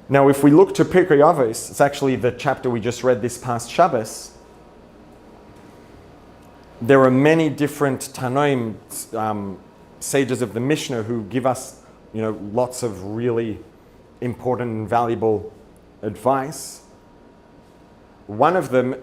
Now, if we look to Pirkei Avos, it's actually the chapter we just read this past Shabbos. There are many different Tanoim, sages of the Mishnah, who give us, lots of really important and valuable advice. One of the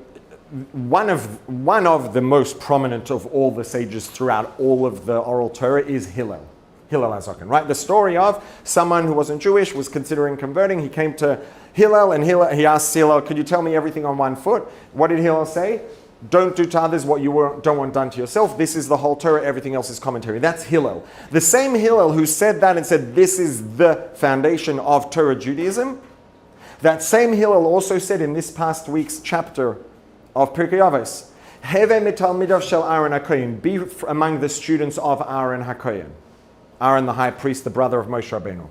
most prominent of all the sages throughout all of the oral Torah is Hillel HaZaken, right? The story of someone who wasn't Jewish, was considering converting. He came to Hillel, and he asked Hillel, could you tell me everything on one foot? What did Hillel say? Don't do to others what you don't want done to yourself. This is the whole Torah. Everything else is commentary. That's Hillel. The same Hillel who said that and said this is the foundation of Torah Judaism, that same Hillel also said in this past week's chapter of Pirkei Avos, Heve mitalmidav shel Aaron HaKohen, be among the students of Aaron HaKohen. Aaron the high priest, the brother of Moshe Rabbeinu.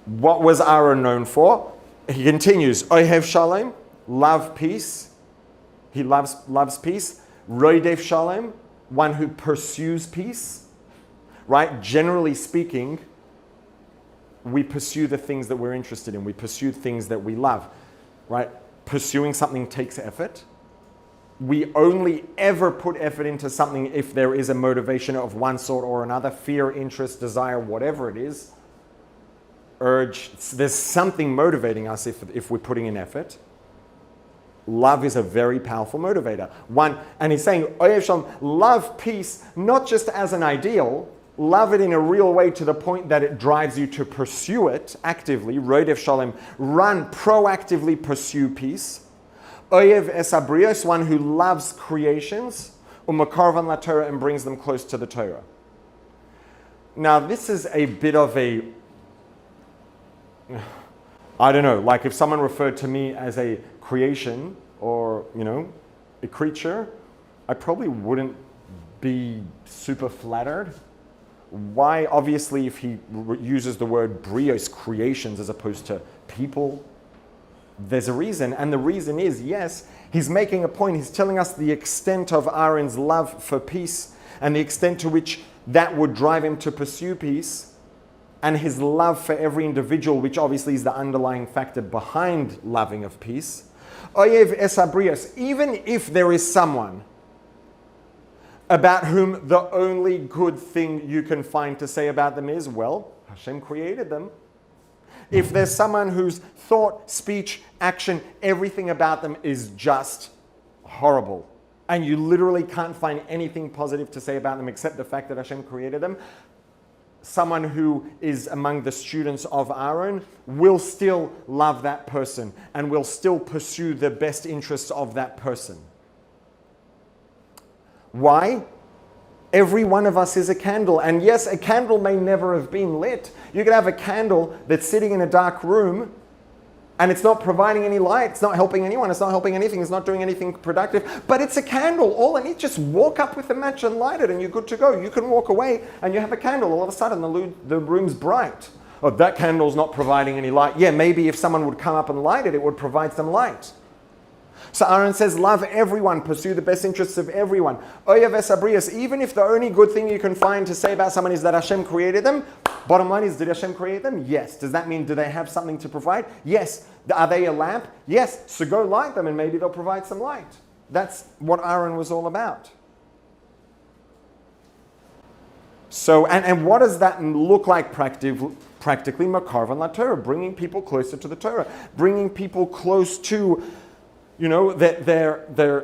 What was Aaron known for? He continues, Ohev Shalom, love peace. He loves peace. Roidev Shalom, one who pursues peace. Right? Generally speaking, we pursue the things that we're interested in. We pursue things that we love. Right? Pursuing something takes effort. We only ever put effort into something if there is a motivation of one sort or another, fear, interest, desire, whatever it is, urge. There's something motivating us if we're putting in effort. Love is a very powerful motivator. And he's saying, Oyev Shalom, love peace, not just as an ideal, love it in a real way to the point that it drives you to pursue it actively. Roidev Shalom, proactively pursue peace. Oyev Esabrios, one who loves creations, Umakarvan la Torah, and brings them close to the Torah. Now, this is a bit of a, I don't know, like if someone referred to me as a creation or, a creature, I probably wouldn't be super flattered. Why? Obviously, if he uses the word brios, creations, as opposed to people, there's a reason. And the reason is, yes, he's making a point. He's telling us the extent of Aaron's love for peace and the extent to which that would drive him to pursue peace, and his love for every individual, which obviously is the underlying factor behind loving of peace. Oyev esabrios, even if there is someone about whom the only good thing you can find to say about them is, well, Hashem created them. If there's someone whose thought, speech, action, everything about them is just horrible, and you literally can't find anything positive to say about them except the fact that Hashem created them, someone who is among the students of Aaron will still love that person and will still pursue the best interests of that person. Why? Every one of us is a candle. And yes, a candle may never have been lit. You could have a candle that's sitting in a dark room and it's not providing any light. It's not helping anyone. It's not helping anything. It's not doing anything productive. But it's a candle. All I need, just walk up with a match and light it and you're good to go. You can walk away and you have a candle. All of a sudden the room's bright. Oh, that candle's not providing any light. Yeah, maybe if someone would come up and light it, it would provide some light. So Aaron says, love everyone, pursue the best interests of everyone. Oyev esabrios, even if the only good thing you can find to say about someone is that Hashem created them, bottom line is, did Hashem create them? Yes. Does that mean, do they have something to provide? Yes. Are they a lamp? Yes. So go light them and maybe they'll provide some light. That's what Aaron was all about. So, and what does that look like practically? Makarvan la Torah, bringing people closer to the Torah, bringing people close to, the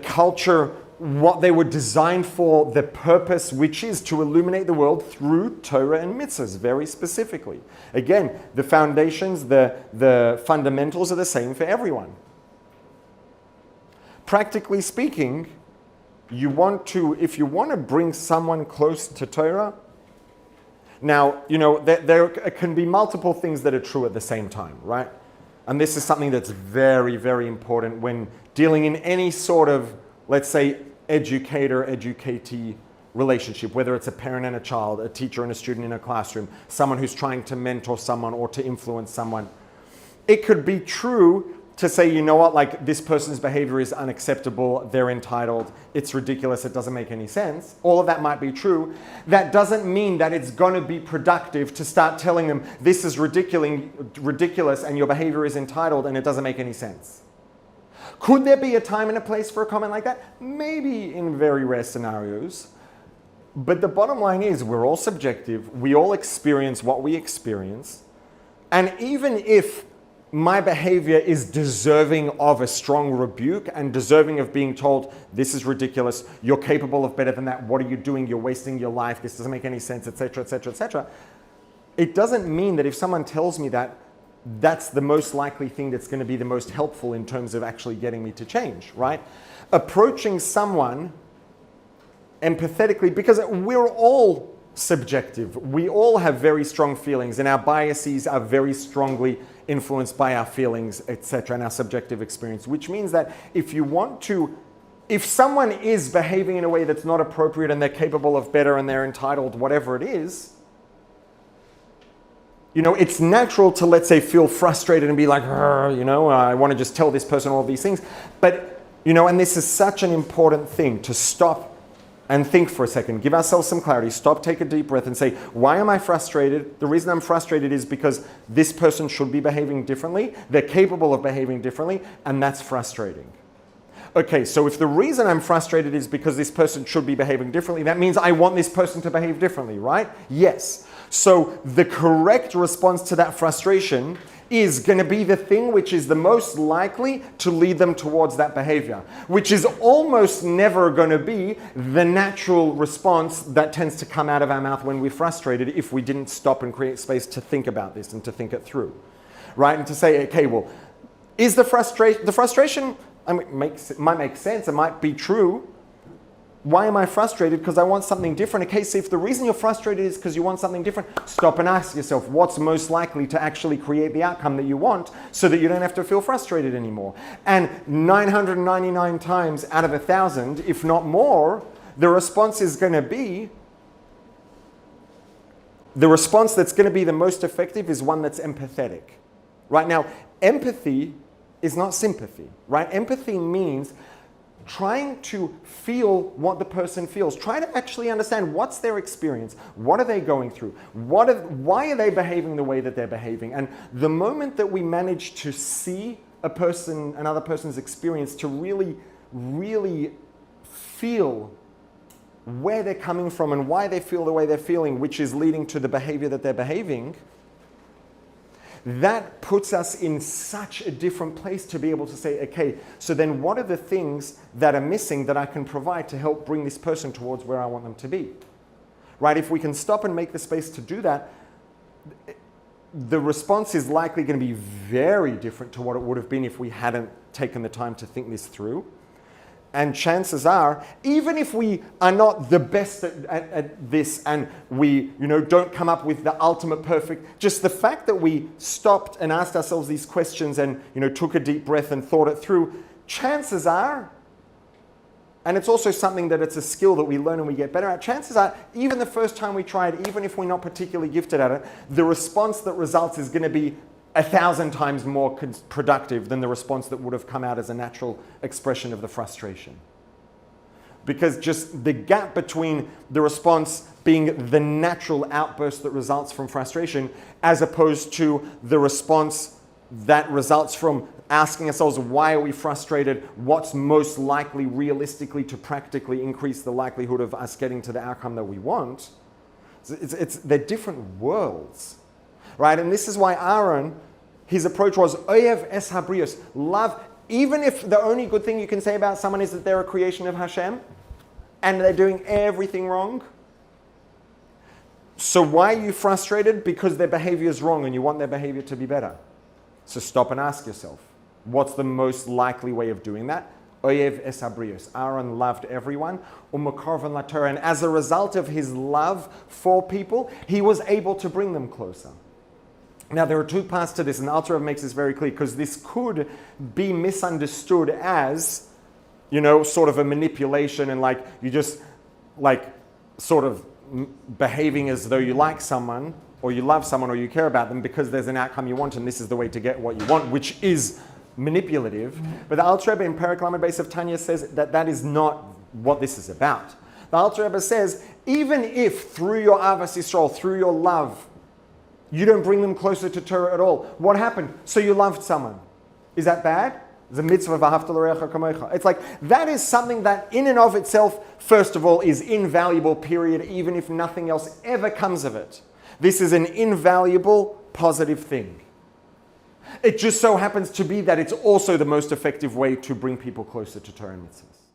culture, what they were designed for, the purpose, which is to illuminate the world through Torah and mitzvahs, very specifically. Again, the foundations, the fundamentals are the same for everyone. Practically speaking, if you want to bring someone close to Torah, now, there can be multiple things that are true at the same time, right? And this is something that's very, very important when dealing in any sort of, let's say, educator-educatee relationship, whether it's a parent and a child, a teacher and a student in a classroom, someone who's trying to mentor someone or to influence someone. It could be true to say, you know what, like this person's behavior is unacceptable, they're entitled, it's ridiculous, it doesn't make any sense. All of that might be true. That doesn't mean that it's going to be productive to start telling them this is ridiculous and your behavior is entitled and it doesn't make any sense. Could there be a time and a place for a comment like that? Maybe in very rare scenarios. But the bottom line is we're all subjective, we all experience what we experience, and even if my behavior is deserving of a strong rebuke and deserving of being told, this is ridiculous, you're capable of better than that, what are you doing, you're wasting your life, this doesn't make any sense, etc., etc., etc. It doesn't mean that if someone tells me that, that's the most likely thing that's going to be the most helpful in terms of actually getting me to change, right? Approaching someone empathetically, because we're all subjective. We all have very strong feelings and our biases are very strongly influenced by our feelings, etc., and our subjective experience, which means that if someone is behaving in a way that's not appropriate and they're capable of better and they're entitled, whatever it is, it's natural to, let's say, feel frustrated and be like, I want to just tell this person all these things. But, and this is such an important thing to stop and think for a second, give ourselves some clarity, stop, take a deep breath and say, why am I frustrated? The reason I'm frustrated is because this person should be behaving differently, they're capable of behaving differently, and that's frustrating. Okay, so if the reason I'm frustrated is because this person should be behaving differently, that means I want this person to behave differently, right? Yes. So the correct response to that frustration is going to be the thing which is the most likely to lead them towards that behavior, which is almost never going to be the natural response that tends to come out of our mouth when we're frustrated if we didn't stop and create space to think about this and to think it through, right? And to say, okay, well, is the frustration, it might make sense, it might be true. Why am I frustrated? Because I want something different. Okay, so if the reason you're frustrated is because you want something different, stop and ask yourself what's most likely to actually create the outcome that you want so that you don't have to feel frustrated anymore. And 999 times out of 1,000, if not more, the response that's going to be the most effective is one that's empathetic. Right now, empathy is not sympathy, right? Empathy means trying to feel what the person feels. Try to actually understand what's their experience, what are they going through, why are they behaving the way that they're behaving. And the moment that we manage to see another person's experience, to really, really feel where they're coming from and why they feel the way they're feeling, which is leading to the behavior that they're behaving, that puts us in such a different place to be able to say, okay, so then what are the things that are missing that I can provide to help bring this person towards where I want them to be? Right? If we can stop and make the space to do that, the response is likely going to be very different to what it would have been if we hadn't taken the time to think this through. And chances are, even if we are not the best at this and we don't come up with the ultimate perfect, just the fact that we stopped and asked ourselves these questions and took a deep breath and thought it through, chances are, and it's also something that it's a skill that we learn and we get better at, chances are, even the first time we try it, even if we're not particularly gifted at it, the response that results is going to be 1,000 times more productive than the response that would have come out as a natural expression of the frustration. Because just the gap between the response being the natural outburst that results from frustration as opposed to the response that results from asking ourselves, why are we frustrated? What's most likely realistically to practically increase the likelihood of us getting to the outcome that we want? They're different worlds. Right? And this is why Aaron, his approach was oyev es habrios, love, even if the only good thing you can say about someone is that they're a creation of Hashem and they're doing everything wrong. So why are you frustrated? Because their behavior is wrong and you want their behavior to be better. So stop and ask yourself, what's the most likely way of doing that? Oyev es habrios. Aaron loved everyone. Umakarvan la Torah. And as a result of his love for people, he was able to bring them closer. Now, there are two parts to this, and the Alter Rebbe makes this very clear, because this could be misunderstood as, sort of a manipulation and you just sort of behaving as though you like someone or you love someone or you care about them because there's an outcome you want and this is the way to get what you want, which is manipulative. But the Alter Rebbe in Perek Lamed Beis of Tanya says that that is not what this is about. The Alter Rebbe says, even if through your Avas Yisrael, through your love, you don't bring them closer to Torah at all, what happened? So you loved someone. Is that bad? The mitzvah of Ahavta l'reacha kamocha. It's like, that is something that in and of itself, first of all, is invaluable, period, even if nothing else ever comes of it. This is an invaluable, positive thing. It just so happens to be that it's also the most effective way to bring people closer to Torah and mitzvahs.